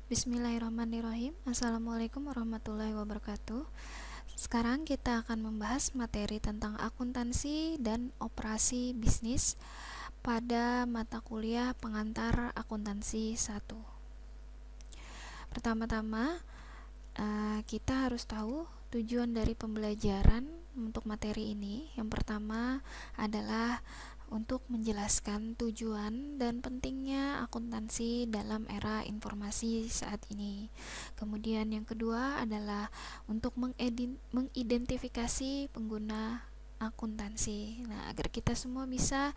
Bismillahirrahmanirrahim. Assalamualaikum warahmatullahi wabarakatuh. Sekarang kita akan membahas materi tentang akuntansi dan operasi bisnis pada mata kuliah pengantar akuntansi 1. Pertama-tama, kita harus tahu tujuan dari pembelajaran untuk materi ini. Yang pertama adalah untuk menjelaskan tujuan dan pentingnya akuntansi dalam era informasi saat ini. Kemudian yang kedua adalah untuk mengidentifikasi pengguna akuntansi. Nah, agar kita semua bisa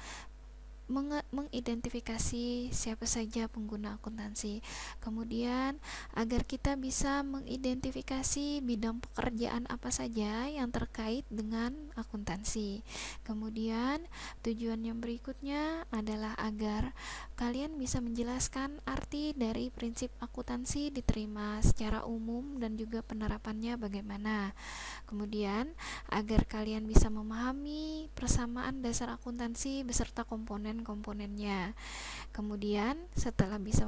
mengidentifikasi siapa saja pengguna akuntansi. Kemudian agar kita bisa mengidentifikasi bidang pekerjaan apa saja yang terkait dengan akuntansi. Kemudian tujuan yang berikutnya adalah agar kalian bisa menjelaskan arti dari prinsip akuntansi diterima secara umum dan juga penerapannya bagaimana. Kemudian agar kalian bisa memahami persamaan dasar akuntansi beserta komponennya. Kemudian setelah bisa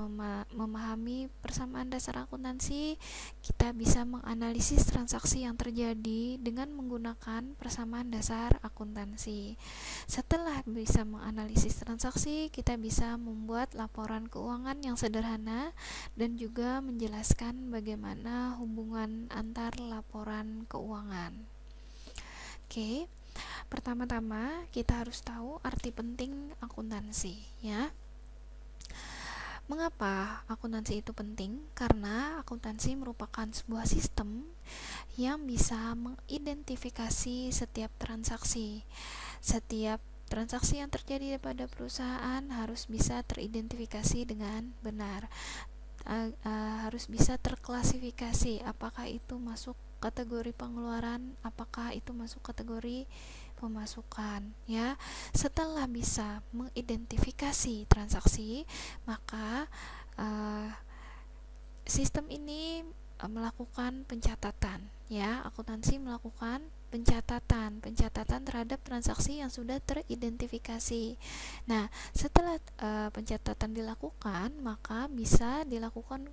memahami persamaan dasar akuntansi, kita bisa menganalisis transaksi yang terjadi dengan menggunakan persamaan dasar akuntansi. Setelah bisa menganalisis transaksi, kita bisa membuat laporan keuangan yang sederhana dan juga menjelaskan bagaimana hubungan antar laporan keuangan. Oke. Pertama-tama kita harus tahu arti penting akuntansi, ya. Mengapa akuntansi itu penting? Karena akuntansi merupakan sebuah sistem yang bisa mengidentifikasi setiap transaksi. Setiap transaksi yang terjadi pada perusahaan harus bisa teridentifikasi dengan benar. Harus bisa terklasifikasi apakah itu masuk kategori pengeluaran, apakah itu masuk kategori pemasukan, ya. Setelah bisa mengidentifikasi transaksi, maka sistem ini melakukan pencatatan, ya. Akuntansi melakukan pencatatan terhadap transaksi yang sudah teridentifikasi. Nah, setelah pencatatan dilakukan, maka bisa dilakukan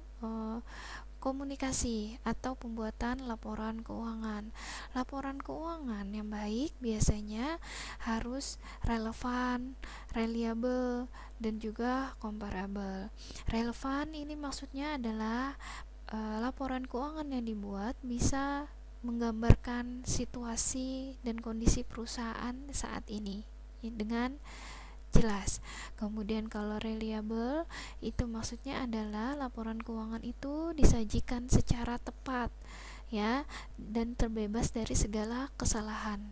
komunikasi atau pembuatan laporan keuangan. Laporan keuangan yang baik biasanya harus relevan, reliable, dan juga comparable. Relevan ini maksudnya adalah laporan keuangan yang dibuat bisa menggambarkan situasi dan kondisi perusahaan saat ini dengan jelas. Kemudian kalau reliable itu maksudnya adalah laporan keuangan itu disajikan secara tepat, ya, dan terbebas dari segala kesalahan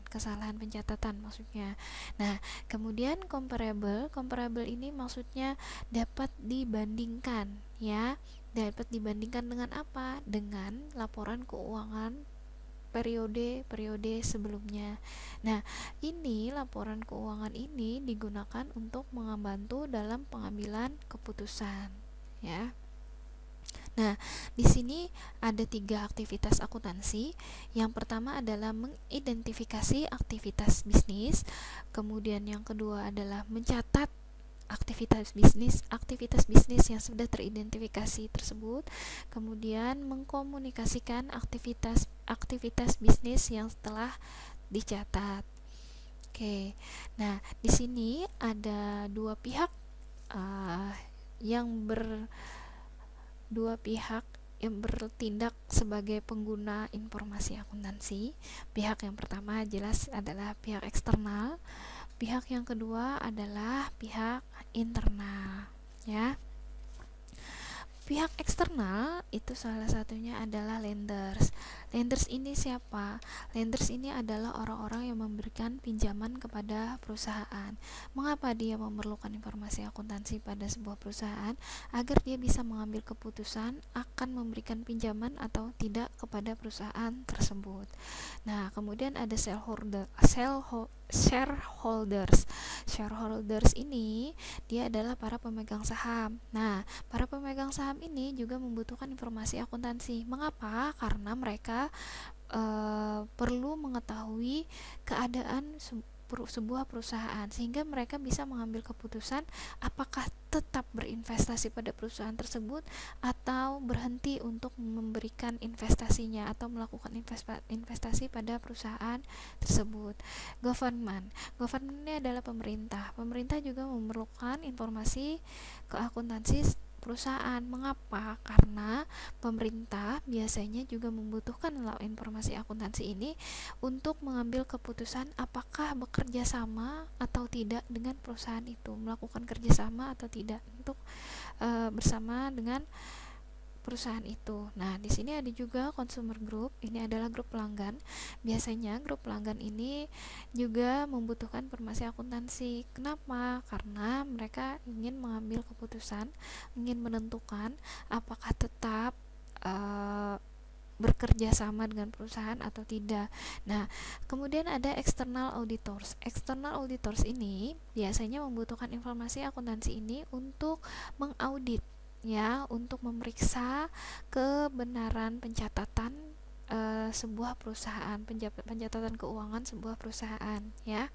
pencatatan maksudnya. Nah, kemudian comparable ini maksudnya dapat dibandingkan, ya. Dapat dibandingkan dengan apa? Dengan laporan keuangan periode sebelumnya. Nah, ini laporan keuangan ini digunakan untuk membantu dalam pengambilan keputusan, ya. Nah, di sini ada 3 aktivitas akuntansi. Yang pertama adalah mengidentifikasi aktivitas bisnis, kemudian yang kedua adalah mencatat aktivitas bisnis yang sudah teridentifikasi tersebut, kemudian mengkomunikasikan aktivitas bisnis yang telah dicatat. Oke. Nah, di sini ada dua pihak yang bertindak sebagai pengguna informasi akuntansi. Pihak yang pertama jelas adalah pihak eksternal. Pihak yang kedua adalah pihak internal, ya. Pihak eksternal itu salah satunya adalah lenders. Lenders ini siapa? Lenders ini adalah orang-orang yang memberikan pinjaman kepada perusahaan. Mengapa dia memerlukan informasi akuntansi pada sebuah perusahaan? Agar dia bisa mengambil keputusan akan memberikan pinjaman atau tidak kepada perusahaan tersebut. Nah, kemudian ada shareholders. Shareholders ini dia adalah para pemegang saham. Nah, para pemegang saham ini juga membutuhkan informasi akuntansi. Mengapa? Karena mereka perlu mengetahui keadaan sebuah perusahaan, sehingga mereka bisa mengambil keputusan apakah tetap berinvestasi pada perusahaan tersebut atau berhenti untuk memberikan investasinya atau melakukan investasi pada perusahaan tersebut. Government ini adalah pemerintah juga memerlukan informasi keakuntansi perusahaan. Mengapa? Karena pemerintah biasanya juga membutuhkan informasi akuntansi ini untuk mengambil keputusan apakah bekerja sama atau tidak dengan perusahaan itu, melakukan kerjasama atau tidak untuk bersama dengan perusahaan itu. Nah, di sini ada juga consumer group. Ini adalah grup pelanggan. Biasanya grup pelanggan ini juga membutuhkan informasi akuntansi. Kenapa? Karena mereka ingin mengambil keputusan, ingin menentukan apakah tetap bekerja sama dengan perusahaan atau tidak. Nah, kemudian ada external auditors. External auditors ini biasanya membutuhkan informasi akuntansi ini untuk mengaudit, ya, untuk memeriksa kebenaran pencatatan sebuah perusahaan, pencatatan keuangan sebuah perusahaan, ya.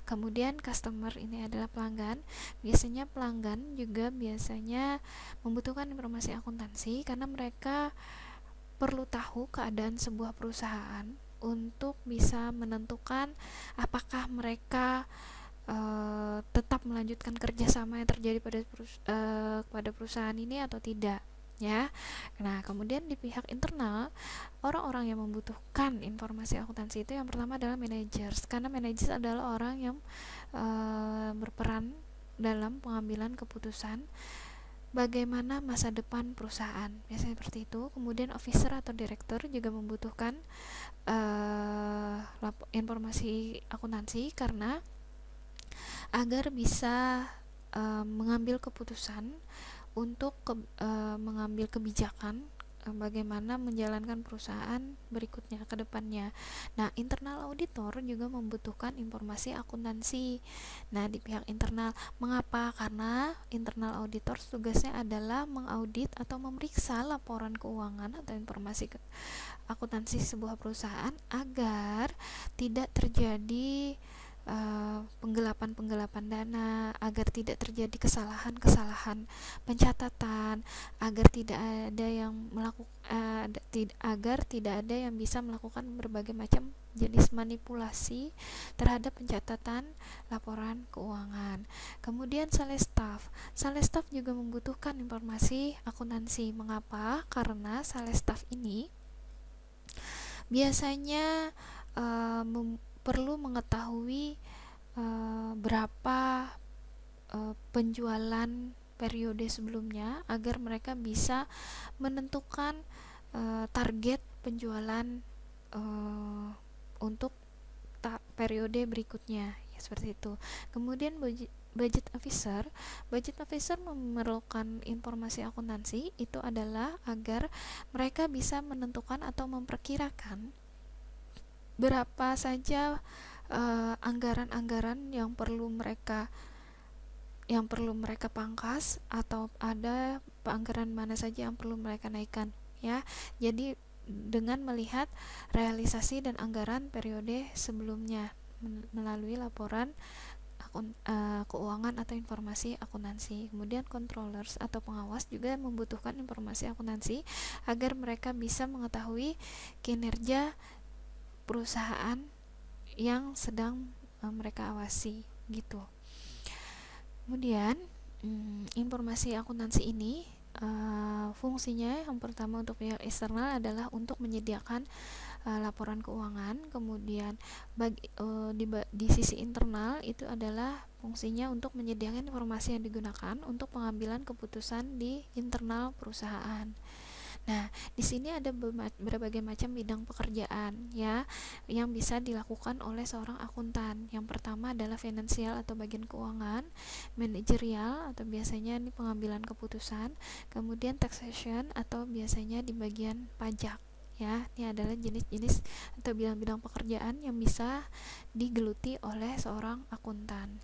Kemudian customer ini adalah pelanggan. Biasanya pelanggan juga biasanya membutuhkan informasi akuntansi karena mereka perlu tahu keadaan sebuah perusahaan untuk bisa menentukan apakah mereka tetap melanjutkan kerjasama yang terjadi pada perusahaan ini atau tidak, ya. Nah, kemudian di pihak internal, orang-orang yang membutuhkan informasi akuntansi itu yang pertama adalah managers, karena managers adalah orang yang berperan dalam pengambilan keputusan bagaimana masa depan perusahaan, biasanya seperti itu. Kemudian officer atau direktur juga membutuhkan informasi akuntansi karena agar bisa mengambil keputusan untuk mengambil kebijakan bagaimana menjalankan perusahaan berikutnya ke depannya. Nah, internal auditor juga membutuhkan informasi akuntansi. Nah, di pihak internal, mengapa? Karena internal auditor tugasnya adalah mengaudit atau memeriksa laporan keuangan atau informasi akuntansi sebuah perusahaan agar tidak terjadi penggelapan dana, agar tidak terjadi kesalahan pencatatan, agar tidak ada yang agar tidak ada yang bisa melakukan berbagai macam jenis manipulasi terhadap pencatatan laporan keuangan. Kemudian sales staff juga membutuhkan informasi akuntansi. Mengapa? Karena sales staff ini biasanya perlu mengetahui berapa penjualan periode sebelumnya agar mereka bisa menentukan target penjualan untuk periode berikutnya, ya, seperti itu. Kemudian budget officer memerlukan informasi akuntansi itu adalah agar mereka bisa menentukan atau memperkirakan berapa saja anggaran-anggaran yang perlu mereka pangkas, atau ada anggaran mana saja yang perlu mereka naikkan, ya. Jadi dengan melihat realisasi dan anggaran periode sebelumnya melalui laporan keuangan atau informasi akuntansi. Kemudian controllers atau pengawas juga membutuhkan informasi akuntansi agar mereka bisa mengetahui kinerja perusahaan yang sedang mereka awasi, gitu. Kemudian informasi akuntansi ini fungsinya yang pertama untuk pihak eksternal adalah untuk menyediakan laporan keuangan. Kemudian di sisi internal itu adalah fungsinya untuk menyediakan informasi yang digunakan untuk pengambilan keputusan di internal perusahaan. Nah, di sini ada berbagai macam bidang pekerjaan, ya, yang bisa dilakukan oleh seorang akuntan. Yang pertama adalah finansial atau bagian keuangan, manajerial atau biasanya ini pengambilan keputusan, kemudian taxation atau biasanya di bagian pajak, ya. Ini adalah jenis-jenis atau bidang-bidang pekerjaan yang bisa digeluti oleh seorang akuntan.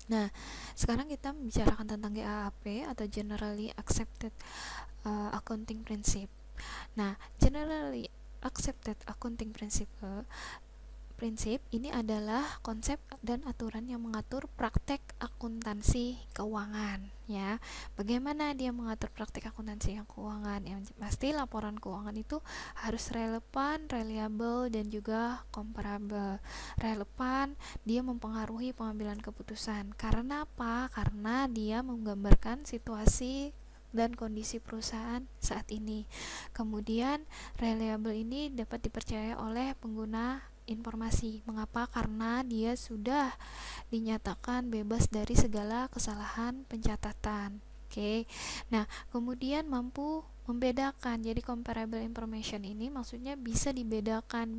Nah, sekarang kita membicarakan tentang GAAP atau Generally Accepted Accounting Principle. Nah, Generally Accepted Accounting Principle prinsip ini adalah konsep dan aturan yang mengatur praktek akuntansi keuangan, ya. Bagaimana dia mengatur praktek akuntansi yang keuangan? Yang pasti laporan keuangan itu harus relevan, reliable, dan juga comparable. Relevan, dia mempengaruhi pengambilan keputusan. Karena apa? Karena dia menggambarkan situasi dan kondisi perusahaan saat ini. Kemudian, reliable ini dapat dipercaya oleh pengguna informasi. Mengapa? Karena dia sudah dinyatakan bebas dari segala kesalahan pencatatan. Oke. Nah, kemudian mampu membedakan. Jadi comparable information ini maksudnya bisa dibedakan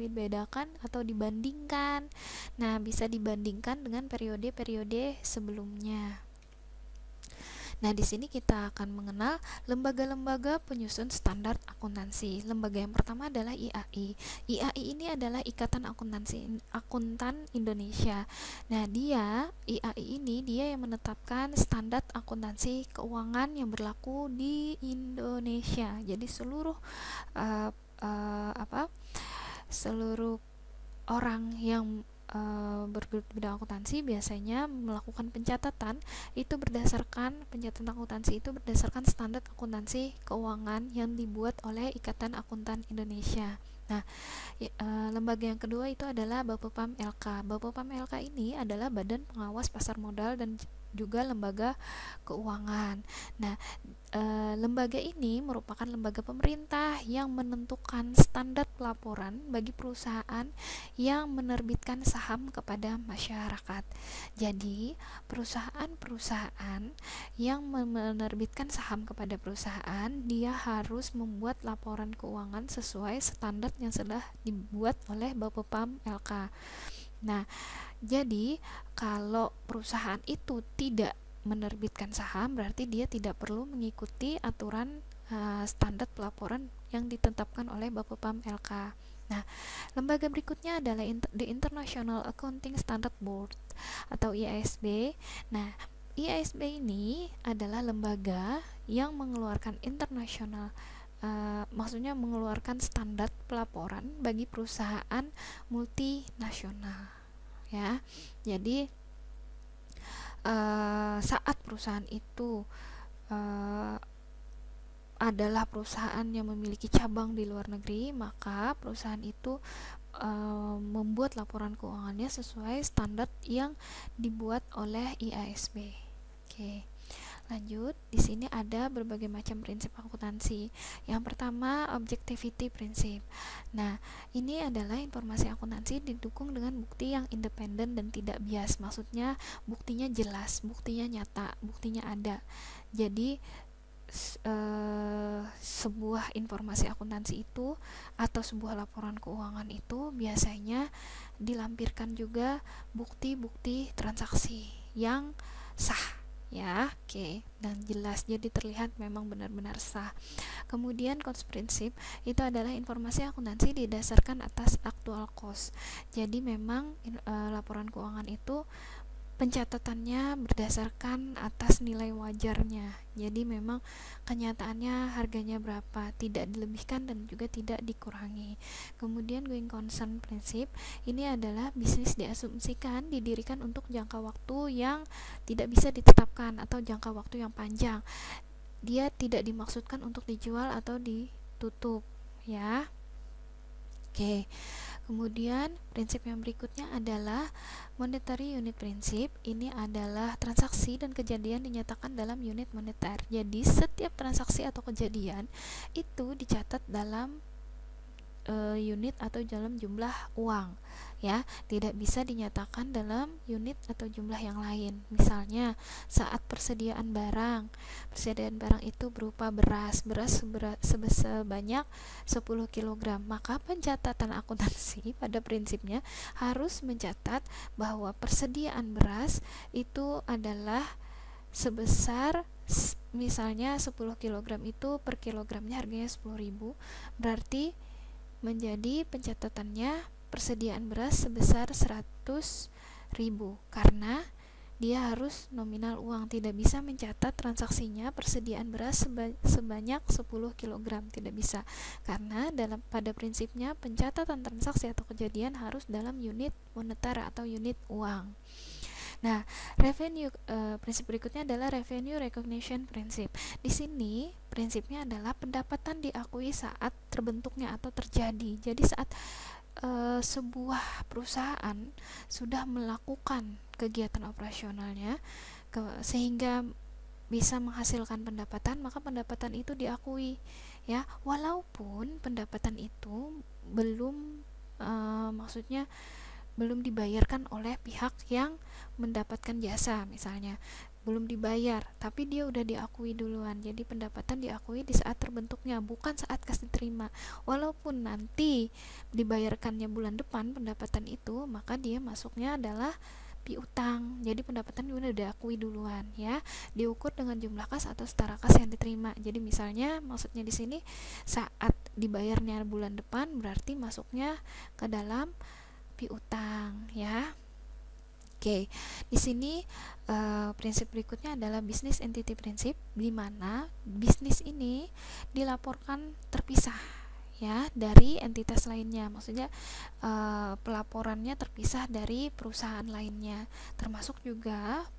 atau dibandingkan. Nah, bisa dibandingkan dengan periode-periode sebelumnya. Nah, di sini kita akan mengenal lembaga-lembaga penyusun standar akuntansi. Lembaga yang pertama adalah IAI. IAI ini adalah Ikatan Akuntan Indonesia. Nah, IAI ini yang menetapkan standar akuntansi keuangan yang berlaku di Indonesia. Jadi seluruh seluruh orang yang bergelut di bidang akuntansi biasanya melakukan pencatatan akuntansi itu berdasarkan standar akuntansi keuangan yang dibuat oleh Ikatan Akuntan Indonesia. Nah, lembaga yang kedua itu adalah Bapepam LK. Bapepam LK ini adalah Badan Pengawas Pasar Modal dan juga lembaga keuangan. Nah, lembaga ini merupakan lembaga pemerintah yang menentukan standar pelaporan bagi perusahaan yang menerbitkan saham kepada masyarakat. Jadi, perusahaan-perusahaan yang menerbitkan saham kepada perusahaan, dia harus membuat laporan keuangan sesuai standar yang sudah dibuat oleh Bapepam LK. Nah, jadi kalau perusahaan itu tidak menerbitkan saham, berarti dia tidak perlu mengikuti aturan standar pelaporan yang ditetapkan oleh Bapepam LK. Nah, lembaga berikutnya adalah The International Accounting Standard Board atau IASB. Nah, IASB ini adalah lembaga yang mengeluarkan maksudnya mengeluarkan standar pelaporan bagi perusahaan multinasional, ya. Jadi saat perusahaan itu adalah perusahaan yang memiliki cabang di luar negeri, maka perusahaan itu membuat laporan keuangannya sesuai standar yang dibuat oleh IASB. Oke. Lanjut, di sini ada berbagai macam prinsip akuntansi. Yang pertama, objectivity prinsip. Nah, ini adalah informasi akuntansi didukung dengan bukti yang independen dan tidak bias. Maksudnya, buktinya jelas, buktinya nyata, buktinya ada. Jadi, sebuah informasi akuntansi itu atau sebuah laporan keuangan itu biasanya dilampirkan juga bukti-bukti transaksi yang sah, ya. Oke, dan jelas, jadi terlihat memang benar-benar sah. Kemudian cost prinsip itu adalah informasi akuntansi didasarkan atas actual cost. Jadi memang laporan keuangan itu pencatatannya berdasarkan atas nilai wajarnya. Jadi memang kenyataannya harganya berapa, tidak dilebihkan dan juga tidak dikurangi. Kemudian going concern prinsip ini adalah bisnis diasumsikan didirikan untuk jangka waktu yang tidak bisa ditetapkan atau jangka waktu yang panjang. Dia tidak dimaksudkan untuk dijual atau ditutup, ya. Oke. Kemudian prinsip yang berikutnya adalah monetary unit prinsip. Ini adalah transaksi dan kejadian dinyatakan dalam unit moneter. Jadi setiap transaksi atau kejadian itu dicatat dalam unit atau dalam jumlah uang, ya, tidak bisa dinyatakan dalam unit atau jumlah yang lain. Misalnya saat persediaan barang itu berupa beras sebanyak 10 kg, maka pencatatan akuntansi pada prinsipnya harus mencatat bahwa persediaan beras itu adalah sebesar misalnya 10 kg itu per kilogramnya harganya 10.000, berarti menjadi pencatatannya persediaan beras sebesar 100.000 karena dia harus nominal uang, tidak bisa mencatat transaksinya persediaan beras sebanyak 10 kg, tidak bisa, karena pada prinsipnya pencatatan transaksi atau kejadian harus dalam unit moneter atau unit uang. Nah, prinsip berikutnya adalah revenue recognition principle. Di sini prinsipnya adalah pendapatan diakui saat terbentuknya atau terjadi. Jadi saat sebuah perusahaan sudah melakukan kegiatan operasionalnya sehingga bisa menghasilkan pendapatan, maka pendapatan itu diakui, ya, walaupun pendapatan itu belum maksudnya belum dibayarkan oleh pihak yang mendapatkan jasa, misalnya belum dibayar tapi dia udah diakui duluan. Jadi pendapatan diakui di saat terbentuknya, bukan saat kas diterima. Walaupun nanti dibayarkannya bulan depan pendapatan itu, maka dia masuknya adalah piutang. Jadi pendapatan udah diakui duluan, ya. Diukur dengan jumlah kas atau setara kas yang diterima. Jadi misalnya maksudnya di sini saat dibayarnya bulan depan berarti masuknya ke dalam piutang, ya. Oke, di sini prinsip berikutnya adalah business entity principle, di mana bisnis ini dilaporkan terpisah, ya, dari entitas lainnya. Maksudnya pelaporannya terpisah dari perusahaan lainnya, termasuk juga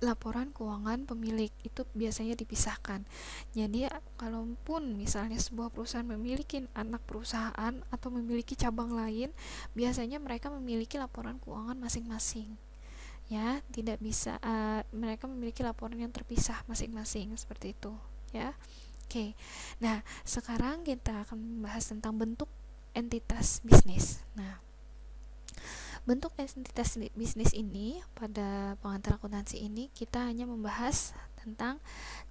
laporan keuangan pemilik itu biasanya dipisahkan. Jadi kalaupun misalnya sebuah perusahaan memiliki anak perusahaan atau memiliki cabang lain, biasanya mereka memiliki laporan keuangan masing-masing, ya. Tidak bisa mereka memiliki laporan yang terpisah masing-masing, seperti itu, ya. Oke. Nah, sekarang kita akan membahas tentang bentuk entitas bisnis. Nah, bentuk entitas bisnis ini pada pengantar akuntansi ini kita hanya membahas tentang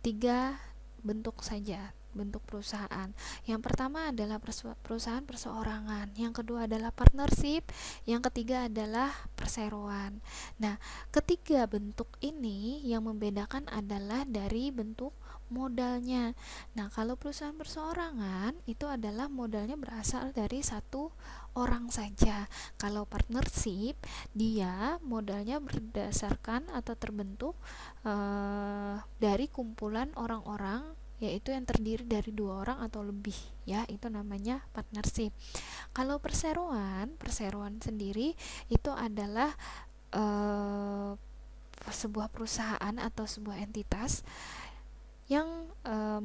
3 bentuk saja, bentuk perusahaan. Yang pertama adalah perusahaan perseorangan, yang kedua adalah partnership, yang ketiga adalah perseroan. Nah, ketiga bentuk ini yang membedakan adalah dari bentuk modalnya. Nah, kalau perusahaan perseorangan itu adalah modalnya berasal dari satu orang saja. Kalau partnership, dia modalnya berdasarkan atau terbentuk dari kumpulan orang-orang, yaitu yang terdiri dari 2 orang atau lebih, ya, itu namanya partnership. Kalau perseroan sendiri itu adalah sebuah perusahaan atau sebuah entitas yang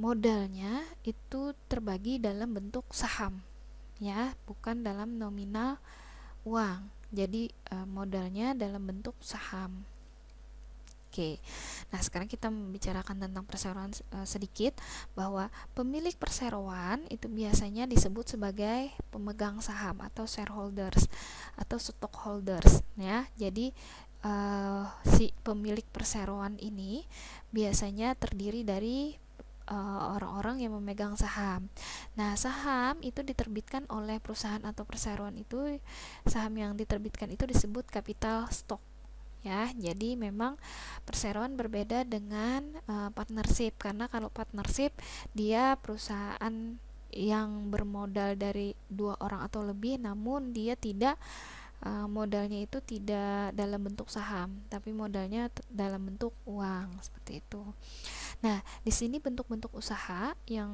modalnya itu terbagi dalam bentuk saham, ya, bukan dalam nominal uang. Jadi modalnya dalam bentuk saham. Oke. Nah, sekarang kita membicarakan tentang perseroan sedikit, bahwa pemilik perseroan itu biasanya disebut sebagai pemegang saham atau shareholders atau stockholders, ya. Jadi si pemilik perseroan ini biasanya terdiri dari orang-orang yang memegang saham. Nah, saham itu diterbitkan oleh perusahaan atau perseroan itu, saham yang diterbitkan itu disebut capital stock, ya. Jadi memang perseroan berbeda dengan partnership, karena kalau partnership dia perusahaan yang bermodal dari 2 orang atau lebih, namun dia tidak modalnya itu tidak dalam bentuk saham, tapi modalnya dalam bentuk uang, seperti itu. Nah, di sini bentuk-bentuk usaha yang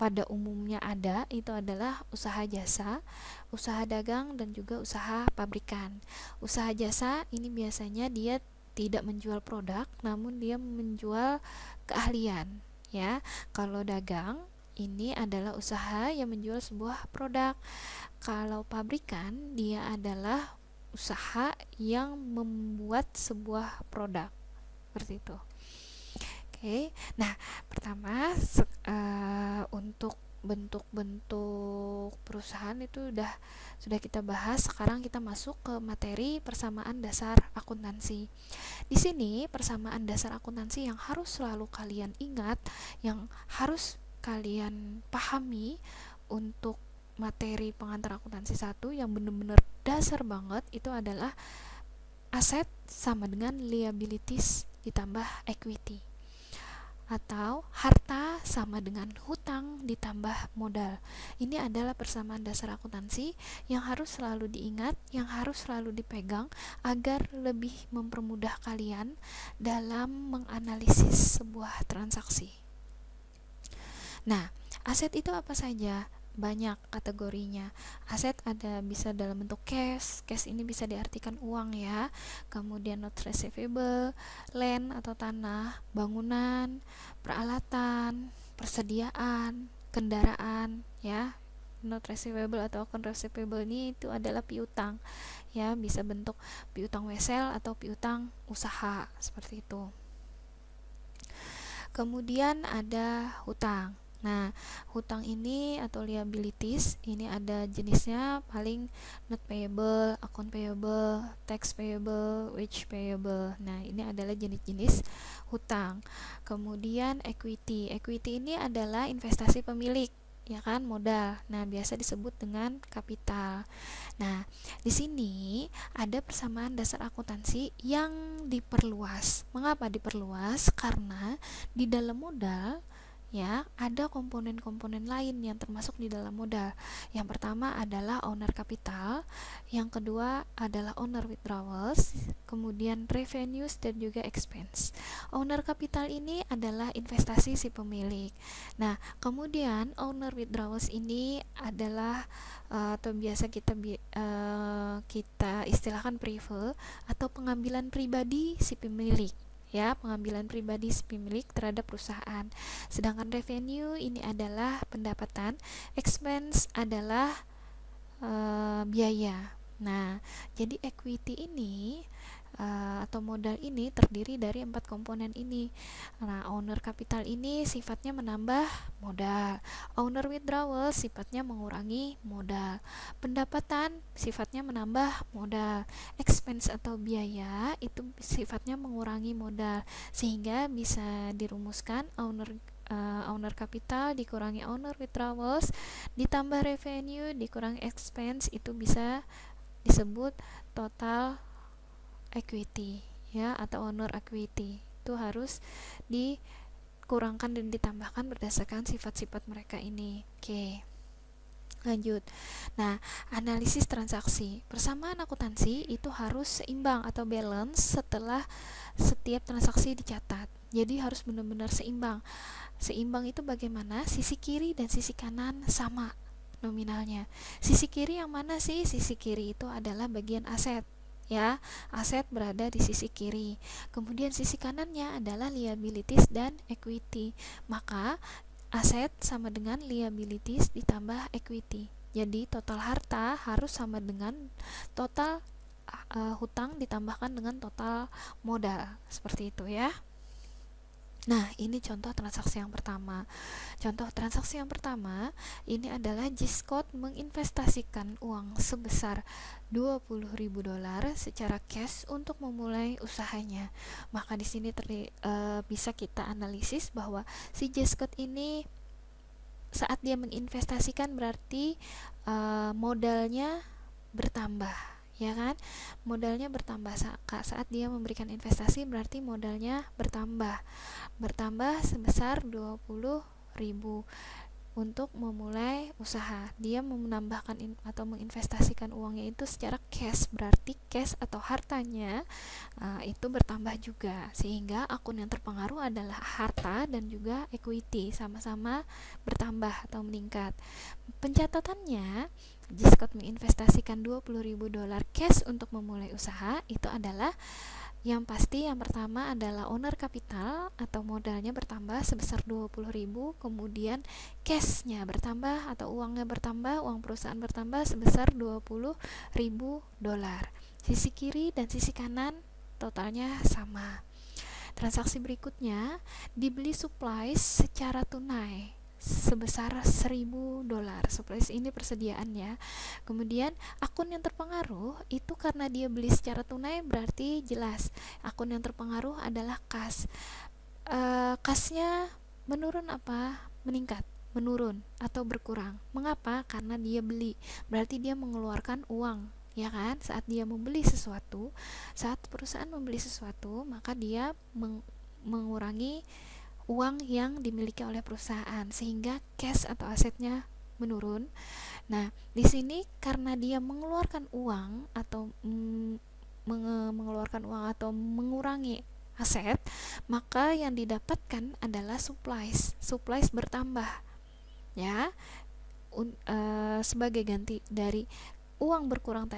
pada umumnya ada itu adalah usaha jasa, usaha dagang, dan juga usaha pabrikan. Usaha jasa ini biasanya dia tidak menjual produk, namun dia menjual keahlian, ya. Kalau dagang ini adalah usaha yang menjual sebuah produk. Kalau pabrikan, dia adalah usaha yang membuat sebuah produk, seperti itu. Oke. Nah, pertama untuk bentuk-bentuk perusahaan itu sudah kita bahas. Sekarang kita masuk ke materi persamaan dasar akuntansi. Di sini persamaan dasar akuntansi yang harus selalu kalian ingat, yang harus kalian pahami untuk materi pengantar akuntansi 1 yang benar-benar dasar banget, itu adalah aset sama dengan liabilities ditambah equity. atau harta sama dengan hutang ditambah modal. Ini adalah persamaan dasar akuntansi yang harus selalu diingat, yang harus selalu dipegang agar lebih mempermudah kalian dalam menganalisis sebuah transaksi. Nah, aset itu apa saja? Banyak kategorinya. Aset ada bisa dalam bentuk cash. Cash ini bisa diartikan uang ya. Kemudian note receivable, land atau tanah, bangunan, peralatan, persediaan, kendaraan ya. Note receivable atau account receivable ini itu adalah piutang ya, bisa bentuk piutang wesel atau piutang usaha seperti itu. Kemudian ada hutang. Nah, hutang ini atau liabilities ini ada jenisnya, paling note payable, account payable, tax payable, wage payable. Nah, ini adalah jenis-jenis hutang. Kemudian equity. Equity ini adalah investasi pemilik, ya kan, modal. Nah, biasa disebut dengan kapital. Nah, di sini ada persamaan dasar akuntansi yang diperluas. Mengapa diperluas? Karena di dalam modal ya ada komponen-komponen lain yang termasuk di dalam modal. Yang pertama adalah owner capital, yang kedua adalah owner withdrawals, kemudian revenues dan juga expense. Owner capital ini adalah investasi si pemilik. Nah, kemudian owner withdrawals ini adalah atau biasa kita istilahkan prive atau pengambilan pribadi si pemilik ya, pengambilan pribadi si pemilik terhadap perusahaan. Sedangkan revenue ini adalah pendapatan, expense adalah biaya. Nah, jadi equity ini atau modal ini terdiri dari 4 komponen ini. Nah, owner capital ini sifatnya menambah modal, owner withdrawal sifatnya mengurangi modal, pendapatan sifatnya menambah modal, expense atau biaya itu sifatnya mengurangi modal, sehingga bisa dirumuskan owner capital dikurangi owner withdrawals ditambah revenue dikurangi expense itu bisa disebut total equity ya, atau owner equity. Itu harus dikurangkan dan ditambahkan berdasarkan sifat-sifat mereka ini. Oke, lanjut. Nah, analisis transaksi. Persamaan akuntansi itu harus seimbang atau balance setelah setiap transaksi dicatat. Jadi harus benar-benar seimbang. Seimbang itu bagaimana? Sisi kiri dan sisi kanan sama nominalnya. Sisi kiri yang mana sih? Sisi kiri itu adalah bagian aset ya, aset berada di sisi kiri. Kemudian sisi kanannya adalah liabilities dan equity. Maka aset sama dengan liabilities ditambah equity. Jadi total harta harus sama dengan total hutang ditambahkan dengan total modal. Seperti itu ya. Nah, ini contoh transaksi yang pertama. Contoh transaksi yang pertama ini adalah Giscott menginvestasikan uang sebesar $20.000 secara cash untuk memulai usahanya. Maka di sini bisa kita analisis bahwa si Giscott ini saat dia menginvestasikan berarti modalnya bertambah, ya kan? Modalnya bertambah saat dia memberikan investasi, berarti modalnya bertambah sebesar 20.000 untuk memulai usaha. Dia menambahkan atau menginvestasikan uangnya itu secara cash, berarti cash atau hartanya itu bertambah juga, sehingga akun yang terpengaruh adalah harta dan juga equity sama-sama bertambah atau meningkat. Pencatatannya, Giscott menginvestasikan $20.000 cash untuk memulai usaha. Itu adalah yang pasti, yang pertama adalah owner capital atau modalnya bertambah sebesar 20.000, kemudian cashnya bertambah atau uangnya bertambah, uang perusahaan bertambah sebesar $20.000. Sisi kiri dan sisi kanan totalnya sama. Transaksi berikutnya, dibeli supplies secara tunai sebesar $1.000. Supplies ini persediaannya. Kemudian akun yang terpengaruh itu karena dia beli secara tunai, berarti jelas akun yang terpengaruh adalah kas. Kasnya menurun apa? Meningkat, menurun atau berkurang. Mengapa? Karena dia beli. Berarti dia mengeluarkan uang, ya kan? Saat dia membeli sesuatu, saat perusahaan membeli sesuatu, maka dia mengurangi uang yang dimiliki oleh perusahaan, sehingga cash atau asetnya menurun. Nah, di sini karena dia mengeluarkan uang atau mengurangi aset, maka yang didapatkan adalah supplies bertambah, ya. Sebagai ganti dari uang berkurang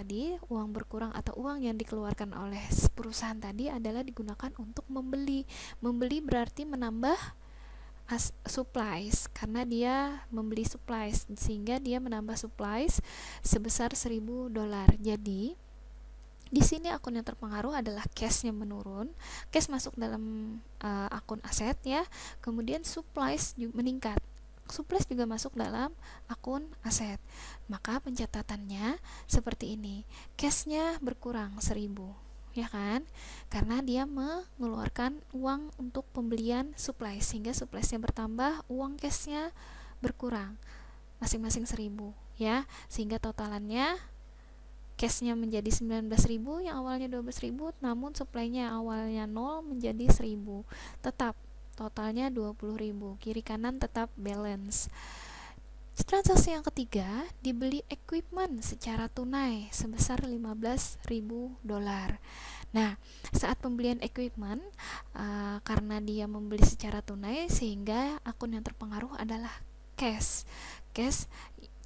atau uang yang dikeluarkan oleh perusahaan tadi adalah digunakan untuk membeli. Berarti menambah supplies, karena dia membeli supplies sehingga dia menambah supplies sebesar $1.000. Jadi di sini akun yang terpengaruh adalah cash-nya menurun, cash masuk dalam akun aset, ya. Kemudian supplies juga meningkat, supplies juga masuk dalam akun aset. Maka pencatatannya seperti ini, cash-nya berkurang 1.000, ya kan, karena dia mengeluarkan uang untuk pembelian supplies, sehingga suppliesnya bertambah, uang cash-nya berkurang masing-masing 1.000, ya, sehingga totalannya cash-nya menjadi 19.000 yang awalnya 12.000, namun supply-nya awalnya 0 menjadi 1.000, tetap totalnya 20.000, kiri kanan tetap balance. Transaksi yang ketiga, dibeli equipment secara tunai sebesar $15.000. Nah, saat pembelian equipment, karena dia membeli secara tunai, sehingga akun yang terpengaruh adalah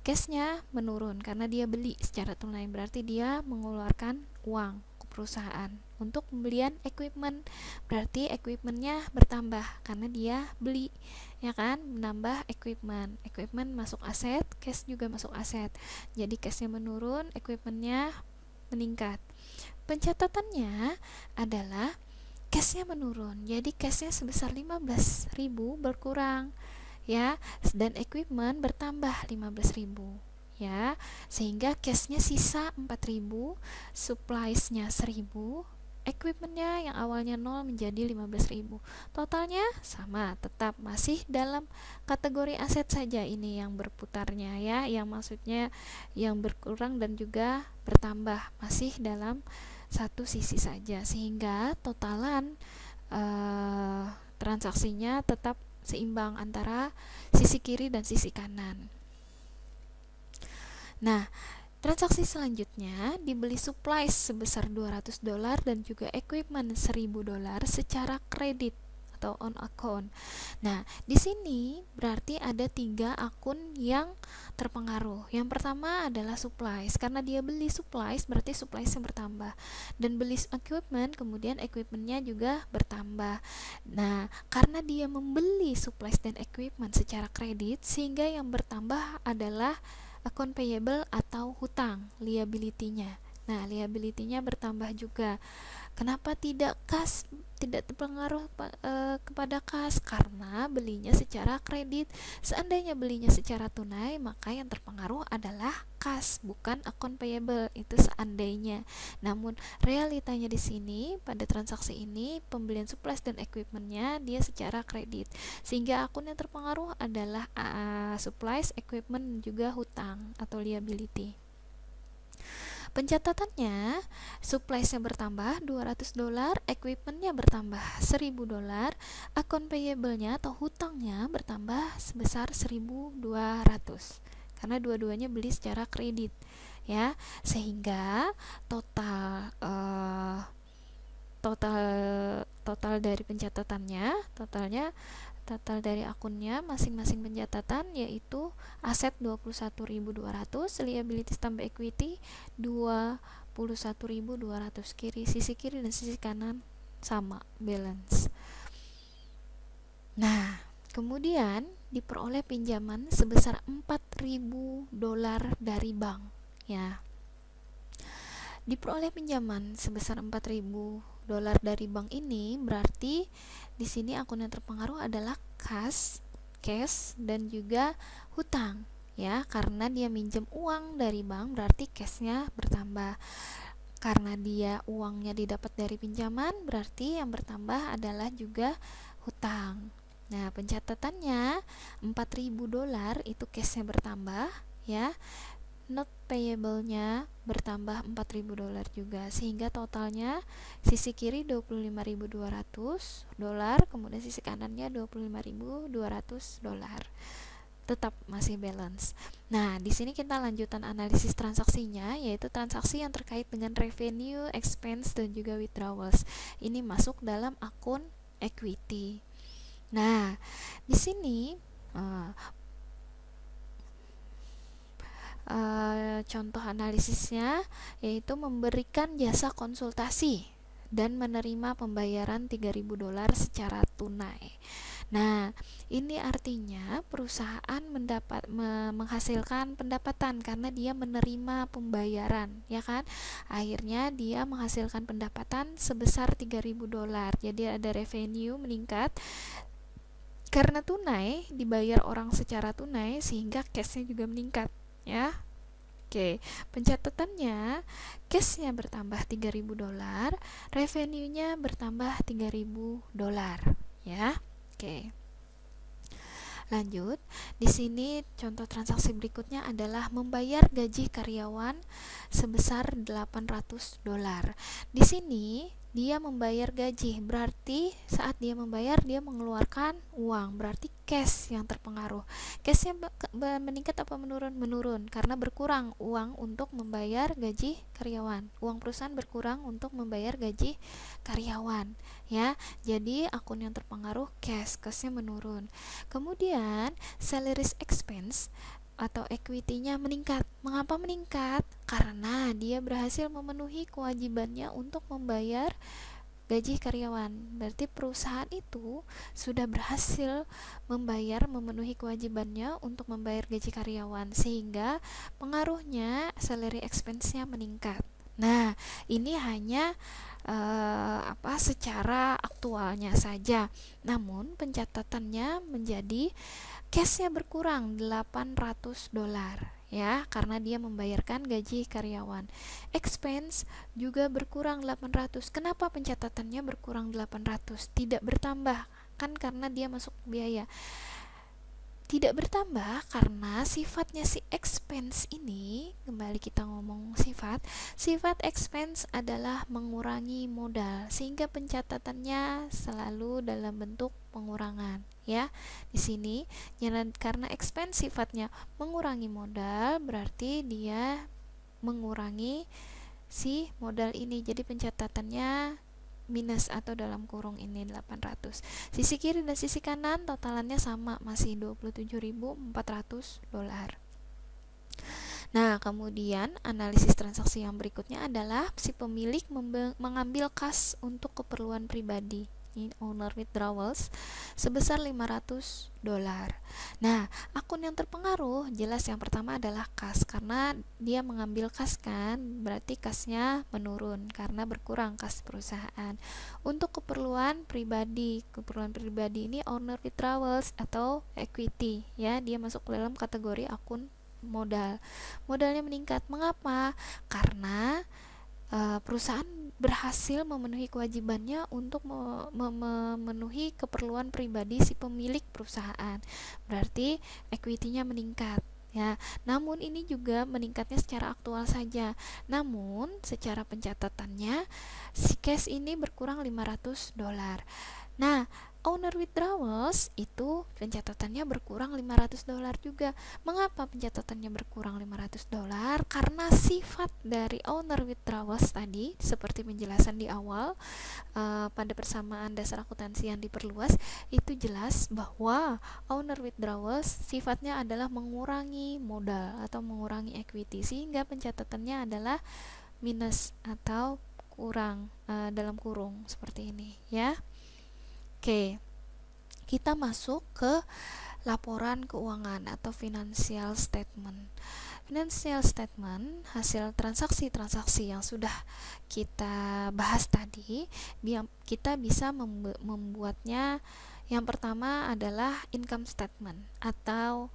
cashnya menurun karena dia beli secara tunai, berarti dia mengeluarkan uang ke perusahaan untuk pembelian equipment, berarti equipmentnya bertambah karena dia beli, ya kan, menambah equipment masuk aset, cash juga masuk aset, jadi cashnya menurun, equipmentnya meningkat. Pencatatannya adalah cashnya menurun, jadi cashnya sebesar 15.000 berkurang, ya, dan equipment bertambah 15.000, ya, sehingga cashnya sisa 4.000, suppliesnya 1.000, equipmentnya yang awalnya 0 menjadi 15.000, totalnya sama, tetap masih dalam kategori aset saja ini yang berputarnya, ya, yang maksudnya yang berkurang dan juga bertambah masih dalam satu sisi saja, sehingga totalan transaksinya tetap seimbang antara sisi kiri dan sisi kanan. Nah, transaksi selanjutnya, dibeli supplies sebesar $200 dan juga equipment $1.000 secara kredit atau on account. Nah, di sini berarti ada 3 akun yang terpengaruh. Yang pertama adalah supplies, karena dia beli supplies berarti supplies yang bertambah, dan beli equipment kemudian equipmentnya juga bertambah. Nah, karena dia membeli supplies dan equipment secara kredit, sehingga yang bertambah adalah akun payable atau hutang, liability-nya. Nah, liability-nya bertambah juga. Kenapa tidak terpengaruh kepada kas? Karena belinya secara kredit. Seandainya belinya secara tunai, maka yang terpengaruh adalah kas, bukan akun payable. Itu seandainya. Namun realitanya di sini pada transaksi ini pembelian supplies dan equipmentnya dia secara kredit, sehingga akun yang terpengaruh adalah supplies, equipment, juga hutang atau liability. Pencatatannya, supplies-nya bertambah $200, equipment-nya bertambah $1.000, akun payable-nya atau hutangnya bertambah sebesar $1.200 karena dua-duanya beli secara kredit, ya, sehingga total dari pencatatannya, total dari akunnya masing-masing pencatatan yaitu aset 21.200, liabilities tambah equity 21.200, sisi kiri dan sisi kanan sama, balance. Nah, kemudian diperoleh pinjaman sebesar $4.000 dari bank, ya. Diperoleh pinjaman sebesar $4.000 dari bank ini berarti di sini akun yang terpengaruh adalah cash dan juga hutang, ya, karena dia minjem uang dari bank berarti cashnya bertambah. Karena dia uangnya didapat dari pinjaman berarti yang bertambah adalah juga hutang. Nah, pencatatannya $4.000 itu cashnya bertambah, ya, not payable-nya bertambah $4.000 juga, sehingga totalnya sisi kiri $25.200, kemudian sisi kanannya $25.200. Tetap masih balance. Nah, di sini kita lanjutan analisis transaksinya, yaitu transaksi yang terkait dengan revenue, expense, dan juga withdrawals. Ini masuk dalam akun equity. Nah, di sini contoh analisisnya yaitu memberikan jasa konsultasi dan menerima pembayaran $3.000 secara tunai. Nah, ini artinya perusahaan menghasilkan pendapatan karena dia menerima pembayaran, ya kan? Akhirnya dia menghasilkan pendapatan sebesar $3.000. Jadi ada revenue meningkat karena tunai, dibayar orang secara tunai, sehingga cashnya juga meningkat, ya. Oke, pencatatannya, cashnya bertambah $3.000, revenue-nya bertambah $3.000, ya. Oke. Lanjut, di sini contoh transaksi berikutnya adalah membayar gaji karyawan sebesar $800. Di sini dia membayar gaji, berarti saat dia membayar dia mengeluarkan uang, berarti cash yang terpengaruh. Cashnya meningkat apa menurun? Menurun, karena berkurang uang untuk membayar gaji karyawan. Uang perusahaan berkurang untuk membayar gaji karyawan, ya. Jadi akun yang terpengaruh cashnya menurun. Kemudian salaries expense atau equity-nya meningkat. Mengapa meningkat? Karena dia berhasil memenuhi kewajibannya untuk membayar gaji karyawan. Berarti perusahaan itu sudah berhasil memenuhi kewajibannya untuk membayar gaji karyawan, sehingga pengaruhnya salary expense-nya meningkat. Nah, ini hanya secara aktualnya saja. Namun pencatatannya menjadi cashnya berkurang $800, ya, karena dia membayarkan gaji karyawan. Expense juga berkurang 800. Kenapa pencatatannya berkurang 800? Tidak bertambah, kan karena dia masuk biaya. Tidak bertambah karena sifatnya si expense ini, kembali kita ngomong sifat expense adalah mengurangi modal, sehingga pencatatannya selalu dalam bentuk pengurangan, ya. Di sini karena expense sifatnya mengurangi modal, berarti dia mengurangi si modal ini, jadi pencatatannya minus atau dalam kurung ini 800. Sisi kiri dan sisi kanan totalannya sama, masih $27.400. Nah, kemudian analisis transaksi yang berikutnya adalah si pemilik mengambil kas untuk keperluan pribadi, owner withdrawals, sebesar $500. Nah, akun yang terpengaruh jelas yang pertama adalah kas, karena dia mengambil kas, kan berarti kasnya menurun karena berkurang kas perusahaan. Untuk keperluan pribadi ini owner withdrawals atau equity, ya, dia masuk ke dalam kategori akun modalnya meningkat. Mengapa? Karena perusahaan berhasil memenuhi kewajibannya untuk memenuhi keperluan pribadi si pemilik perusahaan, berarti equity-nya meningkat, ya. Namun ini juga meningkatnya secara aktual saja, namun secara pencatatannya si cash ini berkurang $500. Nah, owner withdrawals itu pencatatannya berkurang $500 juga. Mengapa pencatatannya berkurang $500? Karena sifat dari owner withdrawals tadi, seperti penjelasan di awal pada persamaan dasar akuntansi yang diperluas, itu jelas bahwa owner withdrawals sifatnya adalah mengurangi modal atau mengurangi equity, sehingga pencatatannya adalah minus atau kurang dalam kurung seperti ini, ya. Oke, kita masuk ke laporan keuangan atau financial statement. Financial statement hasil transaksi-transaksi yang sudah kita bahas tadi, kita bisa membuatnya. Yang pertama adalah income statement atau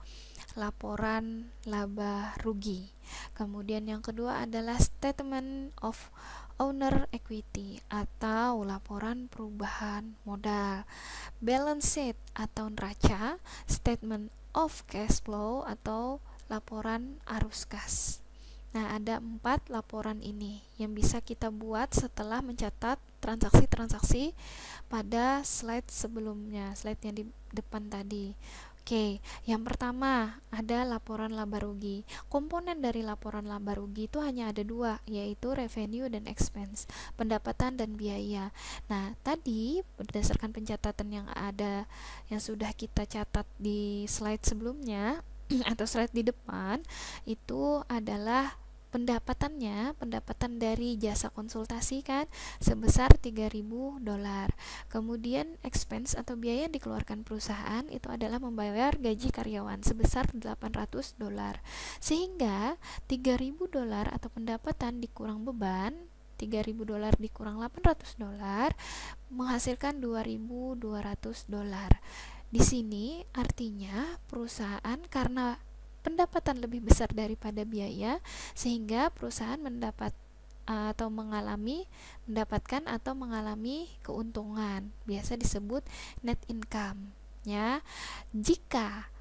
laporan laba rugi. Kemudian yang kedua adalah statement of owner equity atau laporan perubahan modal, balance sheet atau neraca, statement of cash flow atau laporan arus kas. Nah, ada 4 laporan ini yang bisa kita buat setelah mencatat transaksi-transaksi pada slide sebelumnya, slide yang di depan tadi. Oke, yang pertama ada laporan laba rugi. Komponen dari laporan laba rugi itu hanya ada 2, yaitu revenue dan expense, pendapatan dan biaya. Nah, tadi berdasarkan pencatatan yang ada, yang sudah kita catat di slide sebelumnya, atau slide di depan, itu adalah pendapatan dari jasa konsultasi kan sebesar $3.000. Kemudian expense atau biaya yang dikeluarkan perusahaan itu adalah membayar gaji karyawan sebesar $800. Sehingga $3.000 atau pendapatan dikurang beban, $3.000 dikurang $800 menghasilkan $2.200. Di sini artinya perusahaan karena pendapatan lebih besar daripada biaya, sehingga perusahaan mendapatkan atau mengalami keuntungan. Biasa disebut net income, ya. Jika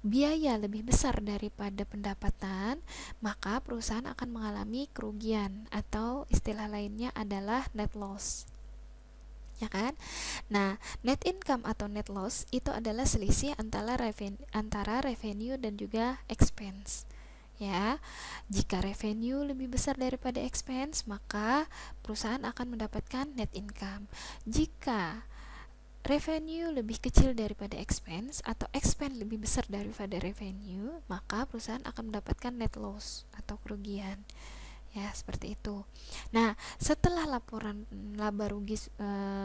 biaya lebih besar daripada pendapatan, maka perusahaan akan mengalami kerugian atau istilah lainnya adalah net loss. Ya kan? Nah, net income atau net loss itu adalah selisih antara revenue dan juga expense. Ya, jika revenue lebih besar daripada expense, maka perusahaan akan mendapatkan net income. Jika revenue lebih kecil daripada expense atau expense lebih besar daripada revenue, maka perusahaan akan mendapatkan net loss atau kerugian. Ya, seperti itu. Nah, setelah laporan laba rugi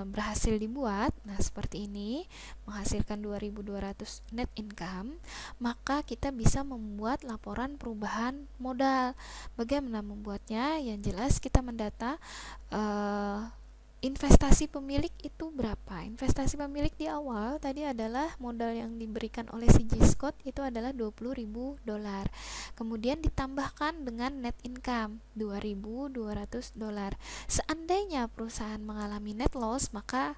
berhasil dibuat, nah seperti ini, menghasilkan 2.200 net income, maka kita bisa membuat laporan perubahan modal. Bagaimana membuatnya? Yang jelas kita mendata investasi pemilik itu berapa. Investasi pemilik di awal tadi adalah modal yang diberikan oleh si G-Scott itu adalah $20.000. Kemudian ditambahkan dengan net income $2.200. Seandainya perusahaan mengalami net loss, maka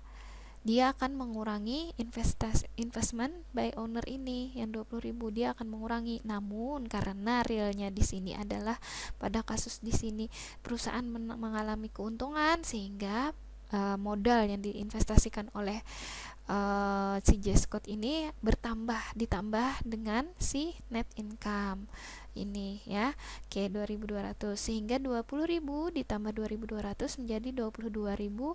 dia akan mengurangi investment by owner ini yang 20.000, dia akan mengurangi. Namun karena realnya di sini adalah pada kasus di sini perusahaan mengalami keuntungan, sehingga modal yang diinvestasikan oleh si G-Scott ini ditambah dengan si net income ini, ya. Oke, 2.200, sehingga 20.000 ditambah 2.200 menjadi 22.200.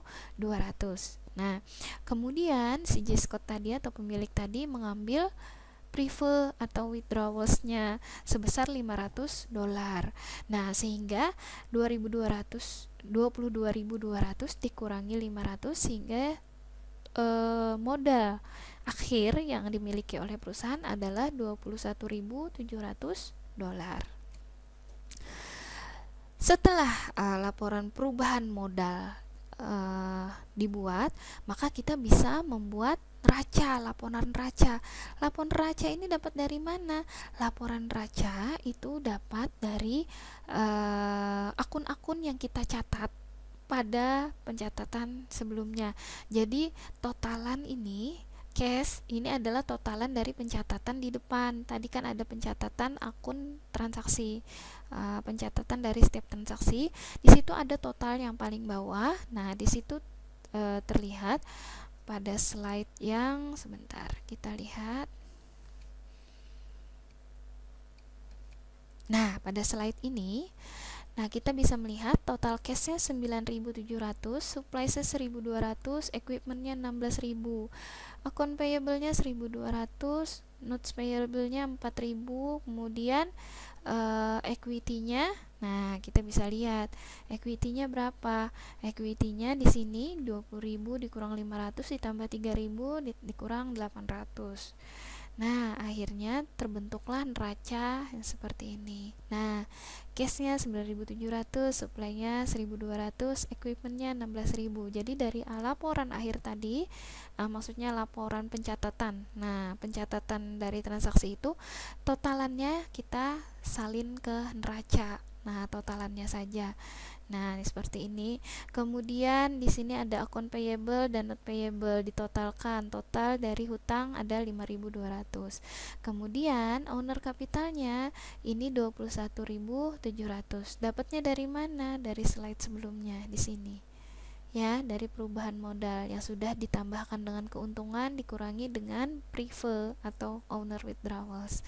Nah, kemudian si G-Scott tadi atau pemilik tadi mengambil prefer atau withdrawals-nya sebesar $500. Nah, sehingga 22.200 dikurangi 500, sehingga modal akhir yang dimiliki oleh perusahaan adalah $21.700. Setelah laporan perubahan modal dibuat, maka kita bisa membuat laporan neraca. Laporan neraca ini dapat dari mana? Laporan neraca itu dapat dari akun-akun yang kita catat pada pencatatan sebelumnya. Jadi totalan ini cash ini adalah totalan dari pencatatan di depan. Tadi kan ada pencatatan akun transaksi, pencatatan dari setiap transaksi. Di situ ada total yang paling bawah. Nah, di situ terlihat pada slide yang sebentar kita lihat. Nah, pada slide ini, nah kita bisa melihat total cash-nya 9.700, supplies-nya 1.200, equipment-nya 16.000, account payable-nya 1.200, notes payable-nya 4.000, kemudian equity-nya, nah kita bisa lihat equity-nya berapa. Equity-nya di sini 20.000 dikurang 500 ditambah 3.000 dikurang 800. Nah, akhirnya terbentuklah neraca yang seperti ini. Nah, cash-nya 9.700, supply-nya 1.200, equipment-nya 16.000. Jadi dari laporan akhir tadi, maksudnya laporan pencatatan. Nah, pencatatan dari transaksi itu totalannya kita salin ke neraca. Nah, totalannya saja. Nah, seperti ini. Kemudian di sini ada account payable dan not payable ditotalkan. Total dari hutang ada 5.200. Kemudian owner capitalnya ini 21.700. Dapatnya dari mana? Dari slide sebelumnya di sini. Ya, dari perubahan modal yang sudah ditambahkan dengan keuntungan dikurangi dengan prefer atau owner withdrawals.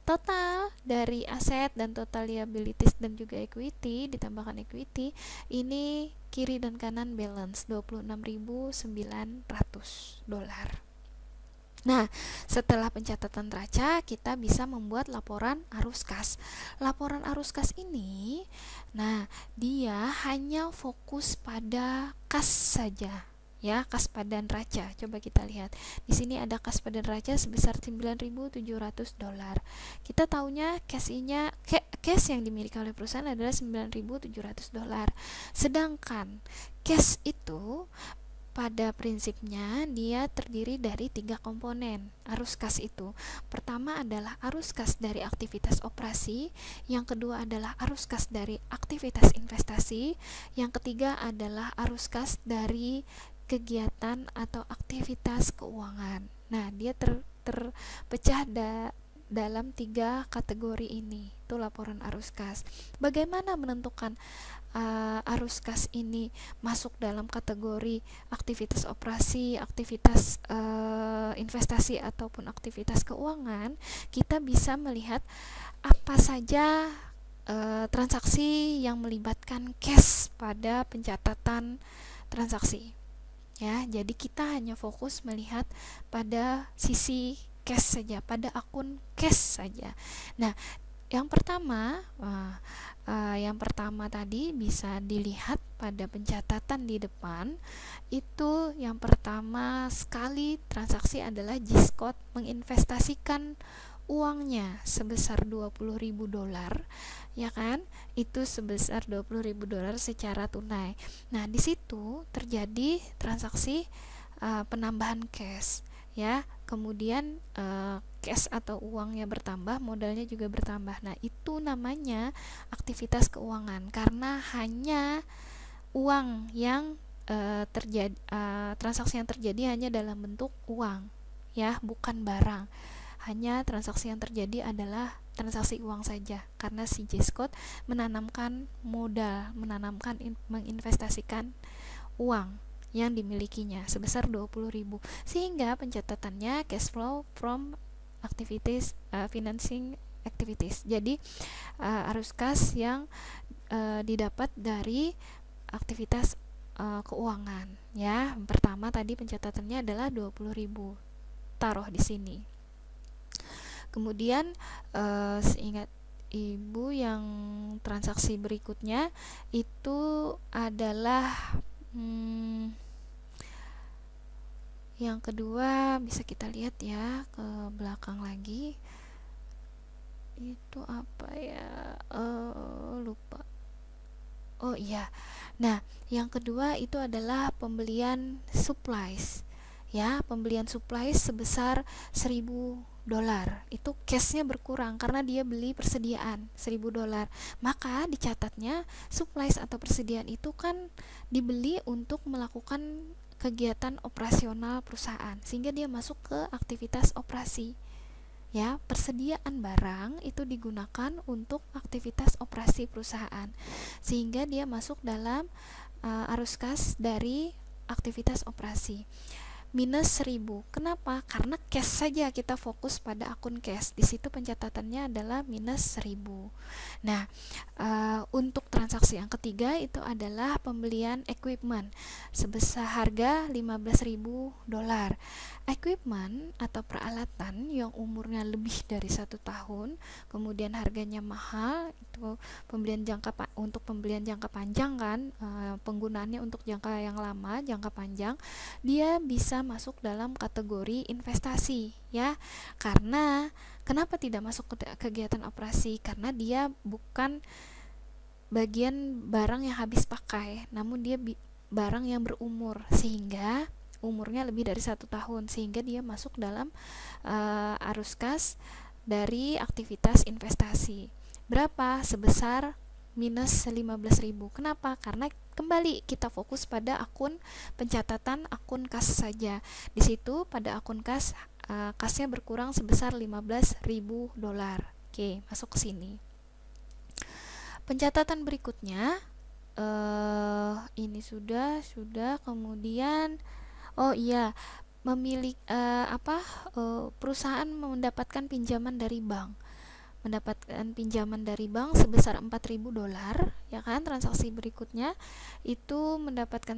Total dari aset dan total liabilities dan juga equity ditambahkan equity, ini kiri dan kanan balance $26.900. Nah, setelah pencatatan neraca, kita bisa membuat laporan arus kas. Laporan arus kas ini, nah, dia hanya fokus pada kas saja, ya, kas pada neraca. Coba kita lihat. Di sini ada kas pada neraca sebesar $9.700. Kita taunya cash yang dimiliki oleh perusahaan adalah $9.700. Sedangkan cash itu pada prinsipnya dia terdiri dari 3 komponen arus kas itu. Pertama adalah arus kas dari aktivitas operasi, yang kedua adalah arus kas dari aktivitas investasi, yang ketiga adalah arus kas dari kegiatan atau aktivitas keuangan. Nah, dia terpecah dalam 3 kategori ini. Itu laporan arus kas. Bagaimana menentukan arus kas ini masuk dalam kategori aktivitas operasi, aktivitas investasi ataupun aktivitas keuangan? Kita bisa melihat apa saja transaksi yang melibatkan cash pada pencatatan transaksi. Ya, jadi kita hanya fokus melihat pada sisi cash saja, pada akun cash saja. Nah, yang pertama tadi bisa dilihat pada pencatatan di depan. Itu yang pertama sekali transaksi adalah G-Scott menginvestasikan uangnya sebesar $20.000, ya kan? Itu sebesar $20.000 secara tunai. Nah, di situ terjadi transaksi penambahan cash, ya. Kemudian cash atau uangnya bertambah, modalnya juga bertambah. Nah, itu namanya aktivitas keuangan karena hanya uang yang transaksi yang terjadi hanya dalam bentuk uang, ya, bukan barang. Hanya transaksi yang terjadi adalah transaksi uang saja karena si G-Scott menanamkan modal, menginvestasikan uang yang dimilikinya sebesar 20.000, sehingga pencatatannya cash flow from activities, financing activities. Jadi arus kas yang didapat dari aktivitas keuangan, ya. Pertama tadi pencatatannya adalah 20.000, taruh di sini. Kemudian seingat Ibu, yang transaksi berikutnya itu adalah yang kedua. Bisa kita lihat ya ke belakang lagi, itu apa ya, lupa. Oh iya, nah yang kedua itu adalah pembelian supplies, ya. Pembelian supplies sebesar $1.000. Itu cashnya berkurang karena dia beli persediaan $1.000. Maka dicatatnya supplies atau persediaan itu kan dibeli untuk melakukan kegiatan operasional perusahaan, sehingga dia masuk ke aktivitas operasi, ya. Persediaan barang itu digunakan untuk aktivitas operasi perusahaan, sehingga dia masuk dalam arus kas dari aktivitas operasi. Minus 1.000. Kenapa? Karena cash saja, kita fokus pada akun cash. Di situ pencatatannya adalah minus 1.000. Nah, untuk transaksi yang ketiga itu adalah pembelian equipment sebesar harga $15.000. Equipment atau peralatan yang umurnya lebih dari 1 tahun, kemudian harganya mahal, itu untuk pembelian jangka panjang kan, penggunaannya untuk jangka yang lama, jangka panjang, dia bisa masuk dalam kategori investasi, ya. Karena kenapa tidak masuk ke kegiatan operasi? Karena dia bukan bagian barang yang habis pakai, namun dia barang yang berumur, sehingga umurnya lebih dari 1 tahun, sehingga dia masuk dalam arus kas dari aktivitas investasi. Berapa? Sebesar minus 15.000. Kenapa? Karena kembali kita fokus pada akun pencatatan akun kas saja. Di situ pada akun kas, kasnya berkurang sebesar 15.000 dolar. Oke, masuk ke sini. Pencatatan berikutnya, ini sudah. Kemudian, oh iya, perusahaan mendapatkan pinjaman dari bank. Sebesar 4.000 dolar, ya kan? Transaksi berikutnya itu mendapatkan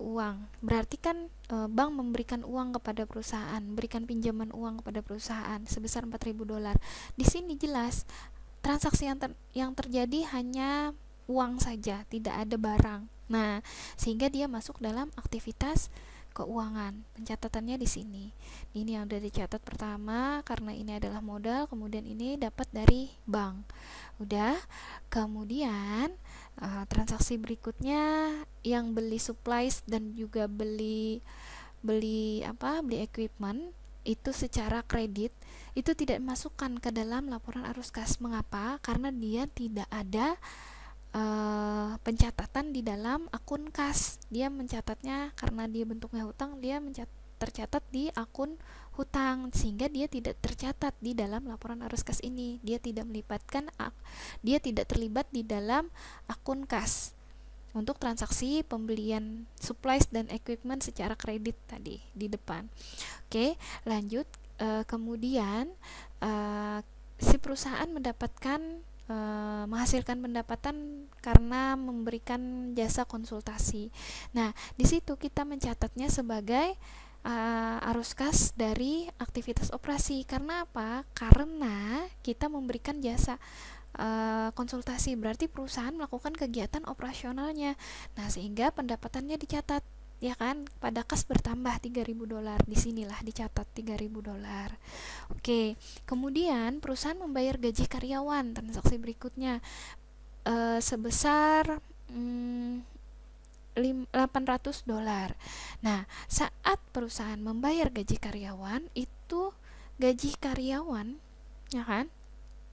uang. Berarti kan bank memberikan uang kepada perusahaan, berikan pinjaman uang kepada perusahaan sebesar 4.000 dolar. Di sini jelas transaksi yang terjadi hanya uang saja, tidak ada barang. Nah, sehingga dia masuk dalam aktivitas keuangan. Pencatatannya di sini. Ini yang udah dicatat pertama karena ini adalah modal, kemudian ini dapat dari bank. Udah. Kemudian transaksi berikutnya yang beli supplies dan juga beli equipment itu secara kredit itu tidak masukkan ke dalam laporan arus kas. Mengapa? Karena dia tidak ada pencatatan di dalam akun kas. Dia mencatatnya karena dia bentuknya hutang, dia tercatat di akun hutang, sehingga dia tidak tercatat di dalam laporan arus kas ini. Dia tidak terlibat di dalam akun kas untuk transaksi pembelian supplies dan equipment secara kredit tadi di depan. Oke, lanjut. Kemudian si perusahaan menghasilkan pendapatan karena memberikan jasa konsultasi. Nah, di situ kita mencatatnya sebagai arus kas dari aktivitas operasi. Karena apa? Karena kita memberikan jasa konsultasi, berarti perusahaan melakukan kegiatan operasionalnya. Nah, sehingga pendapatannya dicatat, ya kan? Pada kas bertambah 3.000 dolar. Disinilah dicatat 3.000 dolar. Oke, kemudian perusahaan membayar gaji karyawan. Transaksi berikutnya sebesar 800 dolar. Nah, saat perusahaan membayar gaji karyawan, itu gaji karyawan, ya kan?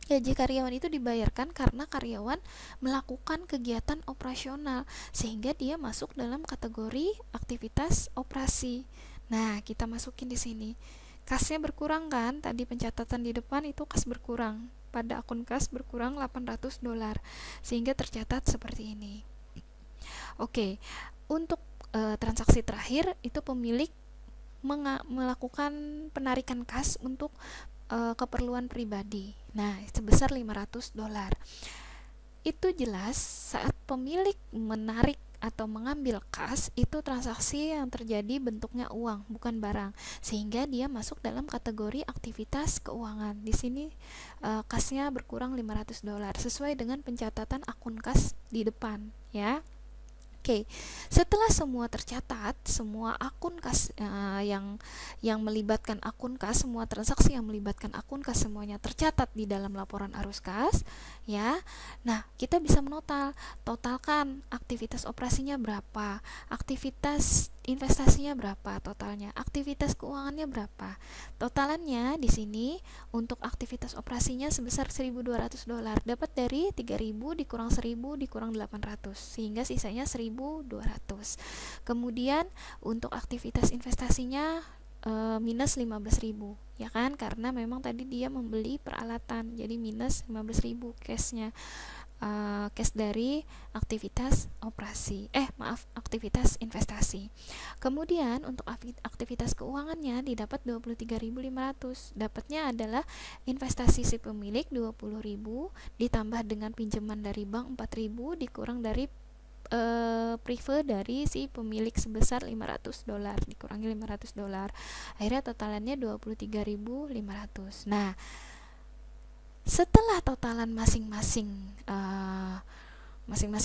Gaji karyawan itu dibayarkan karena karyawan melakukan kegiatan operasional, sehingga dia masuk dalam kategori aktivitas operasi. Nah, kita masukin di sini. Kasnya berkurang kan? Tadi pencatatan di depan itu kas berkurang. Pada akun kas berkurang 800 dolar, sehingga tercatat seperti ini. Oke, untuk transaksi terakhir itu pemilik melakukan penarikan kas untuk keperluan pribadi. Nah, sebesar 500 dolar. Itu jelas saat pemilik menarik atau mengambil kas, itu transaksi yang terjadi bentuknya uang, bukan barang, sehingga dia masuk dalam kategori aktivitas keuangan. Di sini kasnya berkurang 500 dolar sesuai dengan pencatatan akun kas di depan, ya. Oke, setelah semua tercatat, semua akun kas yang melibatkan akun kas, semua transaksi yang melibatkan akun kas semuanya tercatat di dalam laporan arus kas, ya. Nah, kita bisa totalkan aktivitas operasinya berapa, aktivitas investasinya berapa totalnya, aktivitas keuangannya berapa. Totalannya di sini untuk aktivitas operasinya sebesar 1.200 dolar. Dapat dari 3.000 dikurang 1.000 dikurang 800, sehingga sisanya 1.200. Kemudian untuk aktivitas investasinya minus 15.000, ya kan? Karena memang tadi dia membeli peralatan, jadi minus 15.000 cashnya. Cash dari aktivitas aktivitas investasi. Kemudian untuk aktivitas keuangannya didapat 23.500. Dapatnya adalah investasi si pemilik 20.000 ditambah dengan pinjaman dari bank 4.000 dikurang dari prive dari si pemilik sebesar 500 dolar, dikurangi 500 dolar. Akhirnya totalannya 23.500. Nah, setelah totalan masing-masing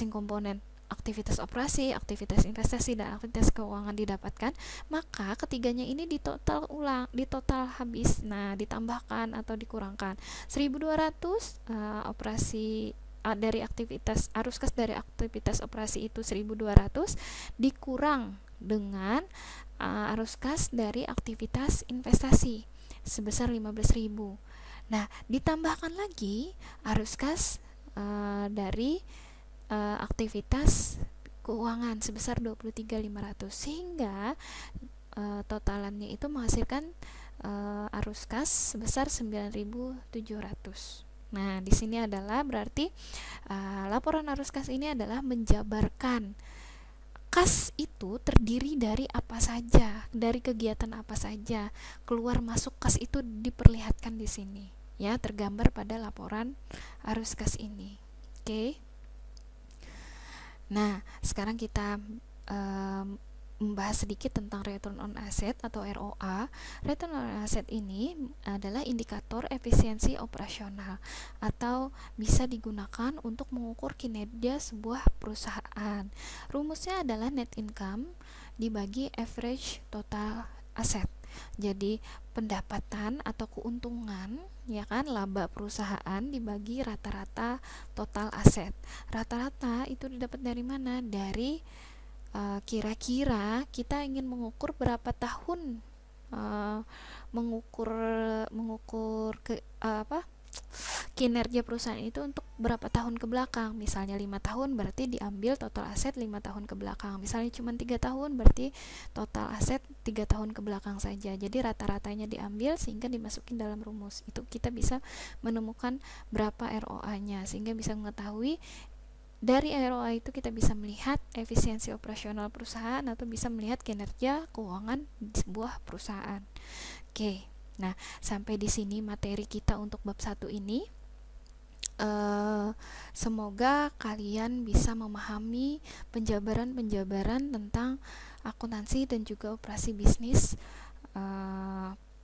komponen aktivitas operasi, aktivitas investasi, dan aktivitas keuangan didapatkan, maka ketiganya ini ditotal habis. Nah, ditambahkan atau dikurangkan 1.200 operasi dari aktivitas arus kas dari aktivitas operasi itu 1.200 dikurang dengan arus kas dari aktivitas investasi sebesar 15.000. Nah, ditambahkan lagi arus kas dari aktivitas keuangan sebesar 23.500, sehingga totalannya itu menghasilkan arus kas sebesar 9.700. Nah, di sini adalah berarti laporan arus kas ini adalah menjabarkan kas itu terdiri dari apa saja, dari kegiatan apa saja. Keluar masuk kas itu diperlihatkan di sini, ya, tergambar pada laporan arus kas ini. Oke. Nah, sekarang kita membahas sedikit tentang return on asset atau ROA. Return on asset ini adalah indikator efisiensi operasional atau bisa digunakan untuk mengukur kinerja sebuah perusahaan. Rumusnya adalah net income dibagi average total asset. Jadi pendapatan atau keuntungan, ya kan, laba perusahaan dibagi rata-rata total aset. Rata-rata itu didapat dari mana? Dari kira-kira kita ingin mengukur berapa tahun mengukur kinerja perusahaan itu untuk berapa tahun ke belakang. Misalnya 5 tahun berarti diambil total aset 5 tahun ke belakang. Misalnya cuma 3 tahun berarti total aset 3 tahun ke belakang saja. Jadi rata-ratanya diambil sehingga dimasukin dalam rumus. Itu kita bisa menemukan berapa ROA-nya, sehingga bisa mengetahui dari ROA itu kita bisa melihat efisiensi operasional perusahaan atau bisa melihat kinerja keuangan di sebuah perusahaan. Oke, nah sampai di sini materi kita untuk bab 1 ini. Semoga kalian bisa memahami penjabaran-penjabaran tentang akuntansi dan juga operasi bisnis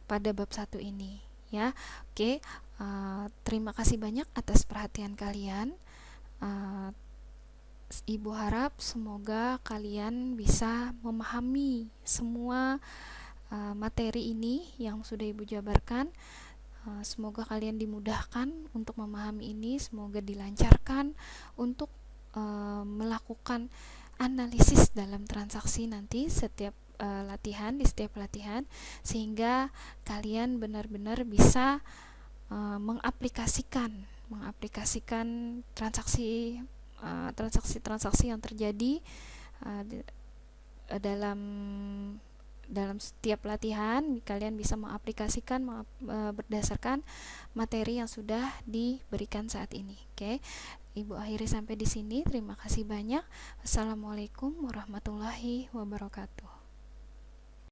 pada bab 1 ini, ya. Oke, terima kasih banyak atas perhatian kalian. Ibu harap semoga kalian bisa memahami semua materi ini yang sudah Ibu jabarkan. Semoga kalian dimudahkan untuk memahami ini, semoga dilancarkan untuk melakukan analisis dalam transaksi nanti setiap latihan, di setiap latihan, sehingga kalian benar-benar bisa mengaplikasikan transaksi yang terjadi dalam setiap latihan. Kalian bisa mengaplikasikan berdasarkan materi yang sudah diberikan saat ini. Oke, Ibu akhiri sampai di sini. Terima kasih banyak. Wassalamualaikum warahmatullahi wabarakatuh.